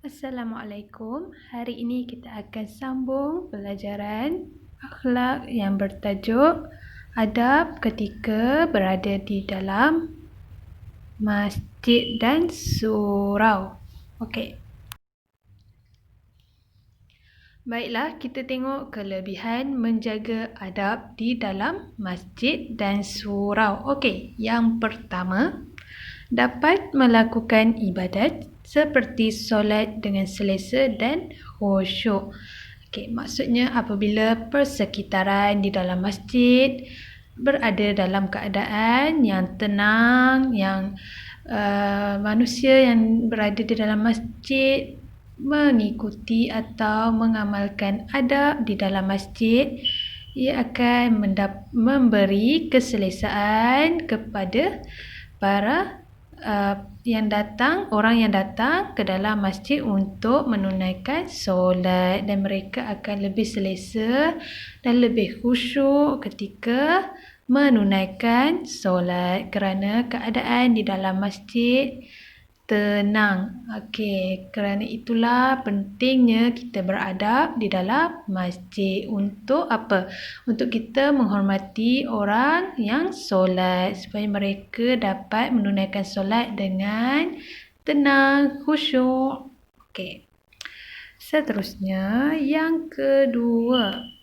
Assalamualaikum. Hari ini kita akan sambung pelajaran akhlak yang bertajuk adab ketika berada di dalam masjid dan surau. Okey. Baiklah, kita tengok kelebihan menjaga adab di dalam masjid dan surau. Okey, yang pertama, dapat melakukan ibadat seperti solat dengan selesa dan khusyuk. Okey, maksudnya apabila persekitaran di dalam masjid berada dalam keadaan yang tenang, yang manusia yang berada di dalam masjid mengikuti atau mengamalkan adab di dalam masjid, ia akan memberi keselesaan kepada para orang yang datang ke dalam masjid untuk menunaikan solat, dan mereka akan lebih selesa dan lebih khusyuk ketika menunaikan solat kerana keadaan di dalam masjid tenang. Okey, kerana itulah pentingnya kita beradab di dalam masjid. Untuk apa? Untuk kita menghormati orang yang solat supaya mereka dapat menunaikan solat dengan tenang, khusyuk. Okey. Seterusnya, yang kedua,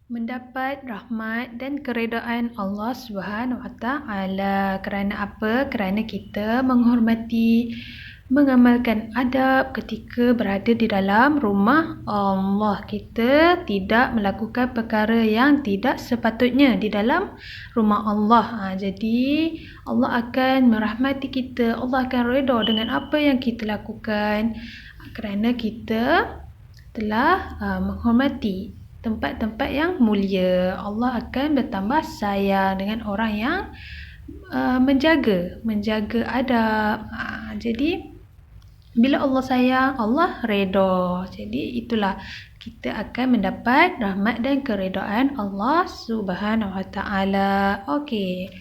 mendapat rahmat dan keredaan Allah Subhanahu Wa Taala. Kerana apa? Kerana kita menghormati, mengamalkan adab ketika berada di dalam rumah Allah. Kita tidak melakukan perkara yang tidak sepatutnya di dalam rumah Allah. Jadi Allah akan merahmati kita. Allah akan redha dengan apa yang kita lakukan kerana kita telah menghormati tempat-tempat yang mulia. Allah akan bertambah sayang dengan orang yang menjaga adab. Jadi bila Allah sayang, Allah redha. Jadi itulah kita akan mendapat rahmat dan keredaan Allah Subhanahu Wa Taala. Okey.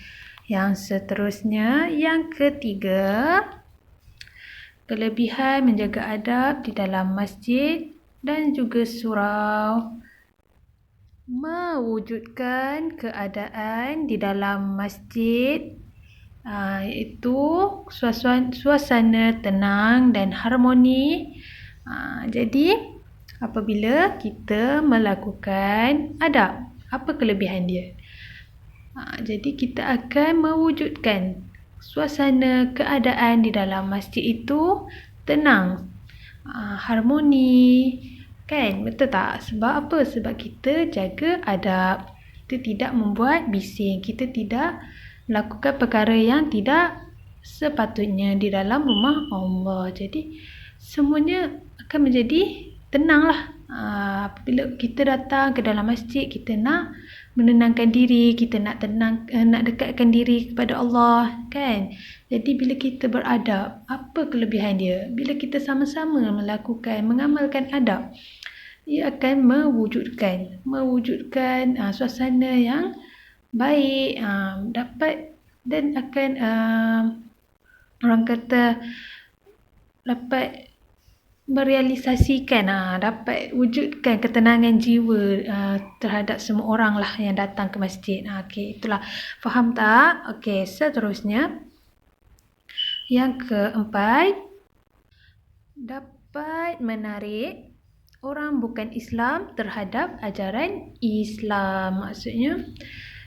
Yang seterusnya, yang ketiga, kelebihan menjaga adab di dalam masjid dan juga surau. Mewujudkan keadaan di dalam masjid iaitu suasana tenang dan harmoni. Jadi apabila kita melakukan adab, apa kelebihan dia? Jadi kita akan mewujudkan suasana keadaan di dalam masjid itu tenang, harmoni. Kan? Betul tak? Sebab apa? Sebab kita jaga adab. Kita tidak membuat bising. Kita tidak melakukan perkara yang tidak sepatutnya di dalam rumah Allah. Jadi semuanya akan menjadi tenanglah. Apabila kita datang ke dalam masjid, kita nak menenangkan diri, kita nak dekatkan diri kepada Allah, kan? Jadi bila kita beradab, apa kelebihan dia? Bila kita sama-sama mengamalkan adab, ia akan mewujudkan suasana yang baik, dapat, dan akan orang kata dapat merealisasikan, dapat wujudkan ketenangan jiwa terhadap semua orang lah yang datang ke masjid. Okey, itulah. Faham tak? Okey, seterusnya, yang keempat, dapat menarik orang bukan Islam terhadap ajaran Islam. Maksudnya,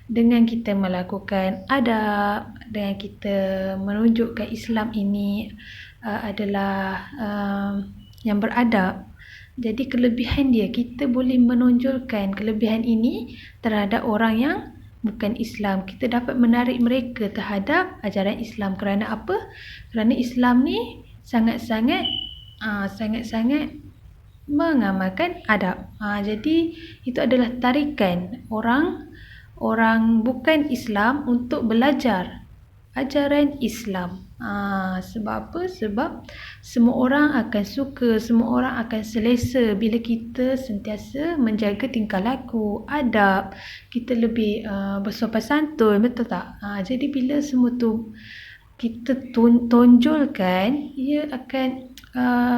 dengan kita melakukan adab, dengan kita menunjukkan Islam ini adalah yang beradab, jadi kelebihan dia, kita boleh menonjolkan kelebihan ini terhadap orang yang bukan Islam. Kita dapat menarik mereka terhadap ajaran Islam. Kerana apa? Kerana Islam ni sangat-sangat mengamalkan adab. Jadi itu adalah tarikan orang bukan Islam untuk belajar ajaran Islam. Sebab apa? Sebab semua orang akan suka, semua orang akan selesa bila kita sentiasa menjaga tingkah laku, adab. Kita lebih bersopan santun, betul tak? Jadi bila semua tu kita tonjolkan, ia akan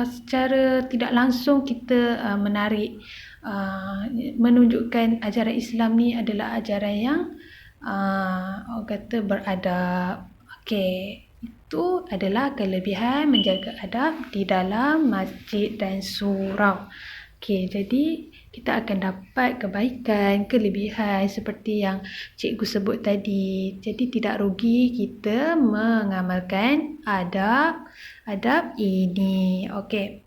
secara tidak langsung kita menarik, menunjukkan ajaran Islam ni adalah ajaran yang orang kata beradab. Okey, itu adalah kelebihan menjaga adab di dalam masjid dan surau. Okey, jadi kita akan dapat kebaikan, kelebihan seperti yang cikgu sebut tadi. Jadi tidak rugi kita mengamalkan adab ini. Okey.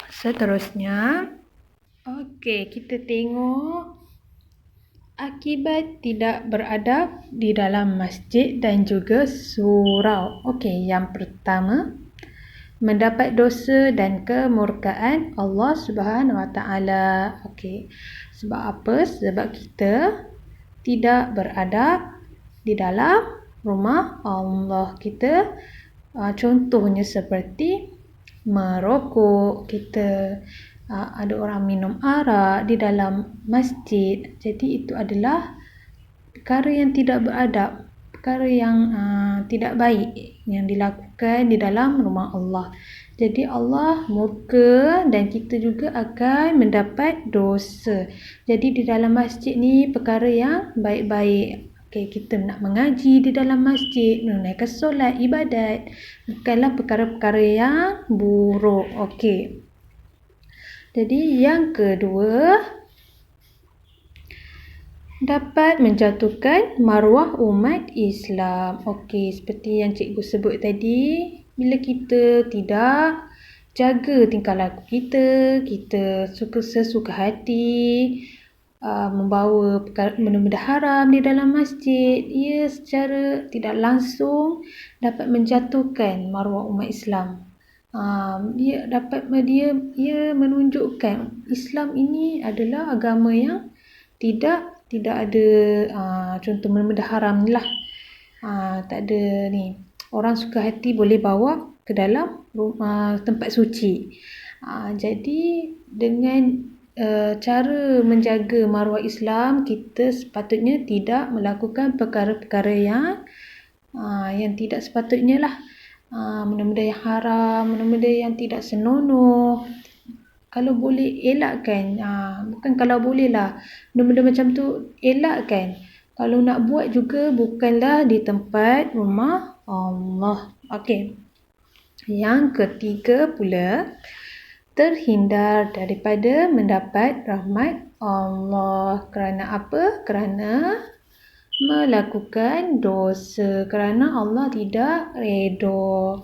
Seterusnya, okey, kita tengok akibat tidak beradab di dalam masjid dan juga surau. Okey, yang pertama, mendapat dosa dan kemurkaan Allah Subhanahu Wa Taala. Okey. Sebab apa? Sebab kita tidak beradab di dalam rumah Allah. Kita contohnya seperti merokok, kita ada orang minum arak di dalam masjid. Jadi itu adalah perkara yang tidak beradab, perkara yang tidak baik yang dilakukan di dalam rumah Allah. Jadi Allah murka dan kita juga akan mendapat dosa. Jadi di dalam masjid ni perkara yang baik-baik. Okay, kita nak mengaji di dalam masjid, menunaikan solat, ibadat, bukanlah perkara-perkara yang buruk. Okey. Jadi yang kedua, dapat menjatuhkan maruah umat Islam. Okey, seperti yang cikgu sebut tadi, bila kita tidak jaga tingkah laku kita sesuka hati membawa benda-benda haram di dalam masjid, ia secara tidak langsung dapat menjatuhkan maruah umat Islam. Dia menunjukkan Islam ini adalah agama yang tidak ada contoh benda haram ni lah. Tak ada ni. Orang suka hati boleh bawa ke dalam tempat suci. Jadi dengan cara menjaga maruah Islam, kita sepatutnya tidak melakukan perkara-perkara yang tidak sepatutnya lah. Benda-benda yang haram, benda-benda yang tidak senonoh. Kalau boleh elakkan, bukan kalau boleh lah, benda-benda macam tu elakkan. Kalau nak buat juga bukanlah di tempat rumah Allah. Okey. Yang ketiga pula, terhindar daripada mendapat rahmat Allah. Kerana apa? Kerana melakukan dosa, kerana Allah tidak redha.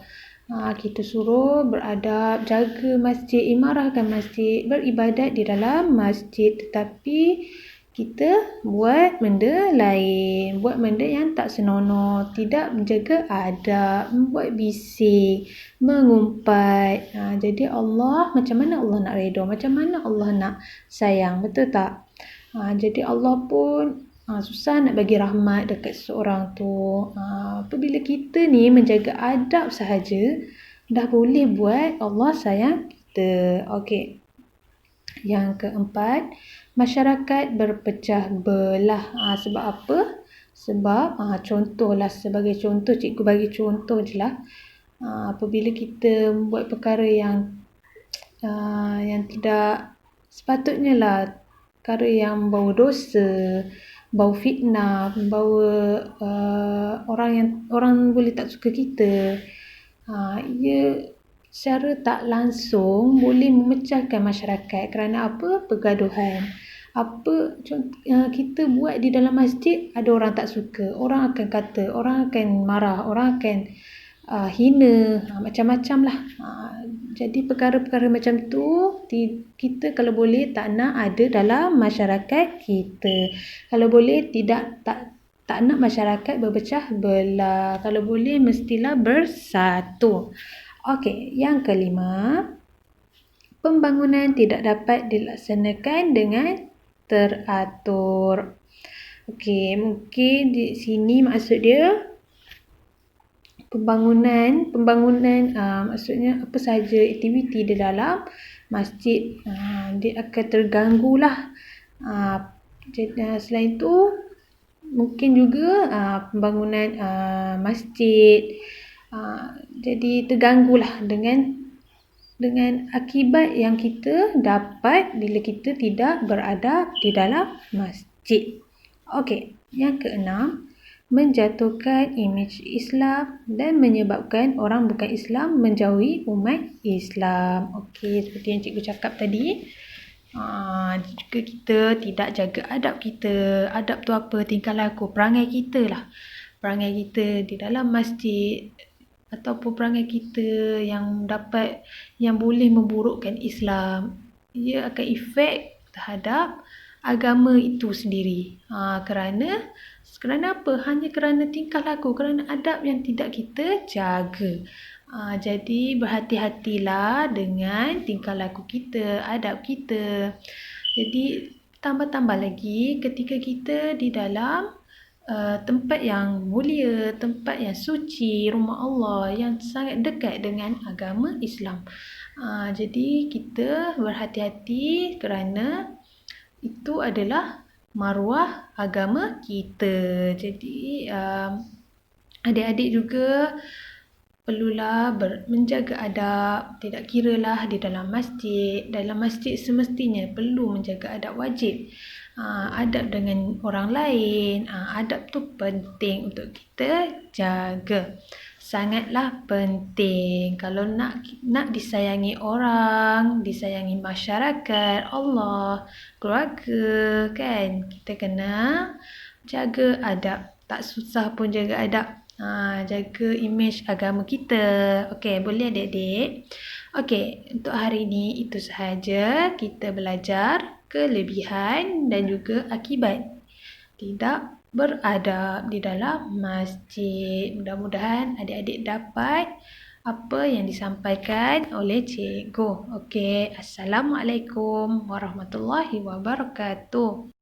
Kita suruh beradab, jaga masjid, imarahkan masjid, beribadat di dalam masjid, tetapi kita buat benda lain, buat benda yang tak senonoh, tidak menjaga adab, membuat bising, mengumpat. Jadi Allah, macam mana Allah nak redha, macam mana Allah nak sayang, betul tak? Jadi Allah pun susah nak bagi rahmat dekat seseorang tu. Apabila kita ni menjaga adab sahaja, dah boleh buat Allah sayang kita. Okey. Yang keempat, masyarakat berpecah belah. Sebab apa? Sebab contohlah, sebagai contoh, cikgu bagi contoh je lah. Apabila kita buat perkara yang tidak sepatutnya lah, perkara yang bau dosa, bau fitnah, bawa orang boleh tak suka kita, ia secara tak langsung boleh memecahkan masyarakat. Kerana apa? Pergaduhan. Apa kita buat di dalam masjid, ada orang tak suka, orang akan kata, orang akan marah, orang akan hina, macam-macam lah. Jadi perkara-perkara macam tu kita kalau boleh tak nak ada dalam masyarakat kita. Kalau boleh tak nak masyarakat berpecah belah. Kalau boleh mestilah bersatu. Okey, yang kelima, pembangunan tidak dapat dilaksanakan dengan teratur. Okey, mungkin di sini maksud dia pembangunan maksudnya apa sahaja aktiviti di dalam masjid, dia akan terganggu lah. Selain itu, mungkin juga pembangunan masjid. Jadi terganggulah dengan akibat yang kita dapat bila kita tidak beradab di dalam masjid. Okey, yang keenam, menjatuhkan imej Islam dan menyebabkan orang bukan Islam menjauhi umat Islam. Okey, seperti yang cikgu cakap tadi. Jika kita tidak jaga adab kita. Adab tu apa? Tingkah laku, perangai kita lah. Perangai kita di dalam masjid ataupun perangai kita yang boleh memburukkan Islam. Ia akan efek terhadap agama itu sendiri. Kerana apa? Hanya kerana tingkah laku, kerana adab yang tidak kita jaga. Jadi berhati-hatilah dengan tingkah laku kita, adab kita. Jadi tambah-tambah lagi ketika kita di dalam tempat yang mulia, tempat yang suci, rumah Allah yang sangat dekat dengan agama Islam. Jadi kita berhati-hati kerana itu adalah maruah agama kita. Jadi adik-adik juga perlulah menjaga adab, tidak kiralah di dalam masjid. Dalam masjid semestinya perlu menjaga adab wajib. Adab dengan orang lain, adab tu penting untuk kita jaga. Sangatlah penting. Kalau nak disayangi orang, disayangi masyarakat, Allah, keluarga, kan? Kita kena jaga adab. Tak susah pun jaga adab. Jaga imej agama kita. Okey, boleh adik-adik? Okey, untuk hari ini itu sahaja kita belajar kelebihan dan juga akibat tidak beradab di dalam masjid. Mudah-mudahan adik-adik dapat apa yang disampaikan oleh cikgu. Okey, Assalamualaikum warahmatullahi wabarakatuh.